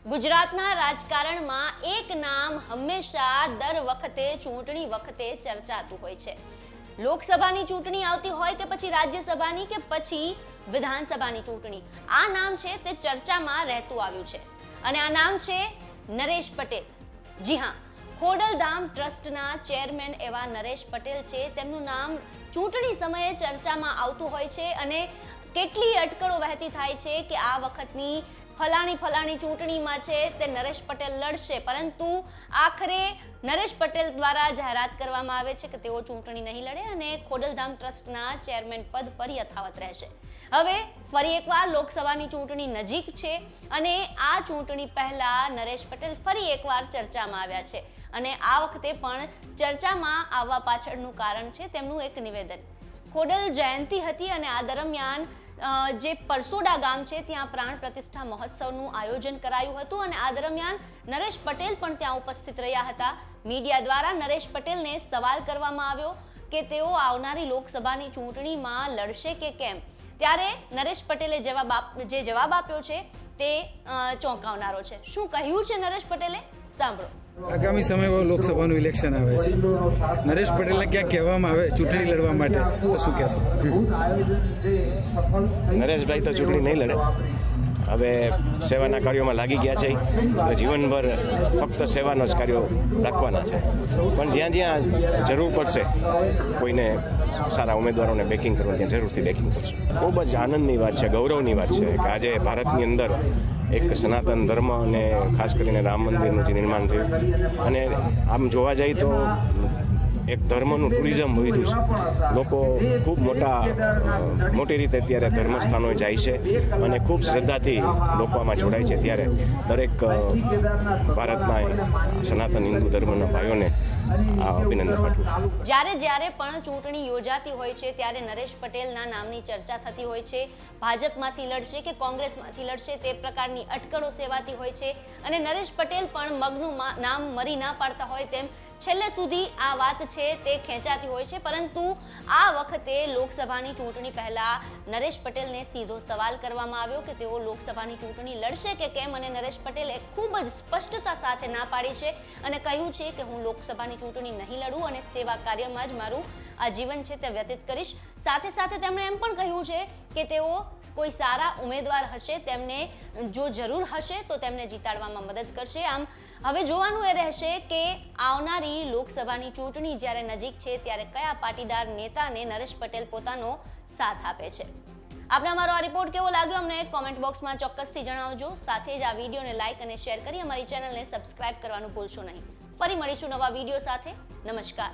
ગુજરાતના રાજકારણમાં એક નામ હંમેશા દર વખતે ચૂંટણી વખતે ચર્ચાતું હોય છે। લોકસભાની ચૂંટણી આવતી હોય કે પછી રાજ્યસભાની કે પછી વિધાનસભાની ચૂંટણી, આ નામ છે તે ચર્ચામાં રહેતું આવ્યું છે અને આ નામ છે નરેશ પટેલ। જી હા, ખોડલધામ ટ્રસ્ટના ચેરમેન એવા નરેશ પટેલ છે, તેમનું નામ ચૂંટણી સમયે ચર્ચામાં આવતું હોય છે અને કેટલી અટકળો વહેતી થાય છે કે આ વખતની ફલાણી ચૂંટણીમાં છે તે નરેશ પટેલ લડશે, પરંતુ આખરે નરેશ પટેલ દ્વારા જાહેરાત કરવામાં આવે છે કે તેઓ ચૂંટણી નહીં લડે અને ખોડલધામ ટ્રસ્ટના ચેરમેન પદ પર યથાવત રહેશે। હવે ફરી એકવાર લોકસભાની ચૂંટણી નજીક છે અને આ ચૂંટણી પહેલા નરેશ પટેલ ફરી એકવાર ચર્ચામાં આવ્યા છે અને આ વખતે પણ ચર્ચામાં આવવા પાછળનું કારણ છે તેમનું એક નિવેદન। ખોડલ જયંતિ હતી અને આ દરમિયાન જે પરસોડા ગામ છે ત્યાં પ્રાણ પ્રતિષ્ઠા મહોત્સવનું આયોજન કરાયું હતું અને આ દરમિયાન નરેશ પટેલ પણ ત્યાં ઉપસ્થિત રહ્યા હતા। મીડિયા દ્વારા નરેશ પટેલને સવાલ કરવામાં આવ્યો કે તેઓ આવનારી લોકસભાની ચૂંટણીમાં લડશે કે કેમ, ત્યારે નરેશ પટેલે જે જવાબ આપ્યો છે તે ચોંકાવનારો છે। શું કહ્યું છે નરેશ પટેલે, સાંભળો। આગામી સમયમાં લોકસભાનું ઇલેક્શન આવે છે, નરેશ પટેલને ક્યાં કહેવામાં આવે ચૂંટણી લડવા માટે, તો શું કહેશો? નરેશભાઈ તો ચૂંટણી નહીં લડે, હવે સેવાના કાર્યોમાં લાગી ગયા છે, જીવનભર ફક્ત સેવાના જ કાર્યો રાખવાના છે, પણ જ્યાં જ્યાં જરૂર પડશે કોઈને સારા ઉમેદવારોને બેકિંગ કરવું ત્યાં જરૂરથી બેકિંગ કરશું। ખૂબ જ આનંદની વાત છે, ગૌરવની વાત છે કે આજે ભારતની અંદર એક સનાતન ધર્મ અને ખાસ કરીને રામ મંદિરનું જે નિર્માણ થયું અને આમ જોવા જઈએ તો એક ધર્મનું ટુરિઝમ વધ્યું છે। લોકો ખૂબ મોટી રીતે અત્યારે ધર્મસ્થાનોએ જાય છે અને ખૂબ શ્રદ્ધાથી લોકો આમાં જોડાય છે, ત્યારે દરેક ભારતના સનાતન હિન્દુ ધર્મના ભાઈઓને અભિનંદન પાઠવું। જ્યારે પણ ચૂંટણી યોજાતી હોય છે ત્યારે નરેશ પટેલના નામની ચર્ચા થતી હોય છે, ભાજપમાંથી લડશે કે કોંગ્રેસમાંથી લડશે તે પ્રકારની અટકળો સેવાતી હોય છે અને નરેશ પટેલ પણ મગનું નામ મરી ના પાડતા હોય તેમ છેલ્લે સુધી આ વાત છે તે ખેંચાતી હોય છે। પરંતુ આ વખતે લોકસભાની ચૂંટણી પહેલા નરેશ પટેલને સીધો સવાલ કરવામાં આવ્યો કે તેઓ લોકસભાની ચૂંટણી લડશે કે કેમ અને નરેશ પટેલે ખૂબ જ સ્પષ્ટતા સાથે ના પાડી છે અને કહ્યું છે કે હું લોકસભાની ચૂંટણી નહીં લડું અને સેવા કાર્યમાં જ મારું આ જીવન છે તે વ્યતીત કરીશ। સાથે સાથે તેમણે એમ પણ કહ્યું છે કે તેઓ કોઈ સારા ઉમેદવાર હશે તેમને જો જરૂર હશે તો તેમને જીતાડવામાં મદદ કરશે। આમ હવે જોવાનું એ રહેશે કે આવનારી લોકસભાની ચૂંટણી જ્યારે નજીક છે ત્યારે કયા પાટીદાર નેતાને નરેશ પટેલ પોતાનો સાથ આપે છે। આપને અમારો આ રિપોર્ટ કેવો લાગ્યો અમને કોમેન્ટ બોક્સમાં ચોક્કસથી જણાવજો। સાથે જ આ વિડીયોને લાઇક અને શેર કરી અમારી ચેનલને સબસ્ક્રાઇબ કરવાનું ભૂલશો નહીં। ફરી મળીશું નવા વિડીયો સાથે। નમસ્કાર।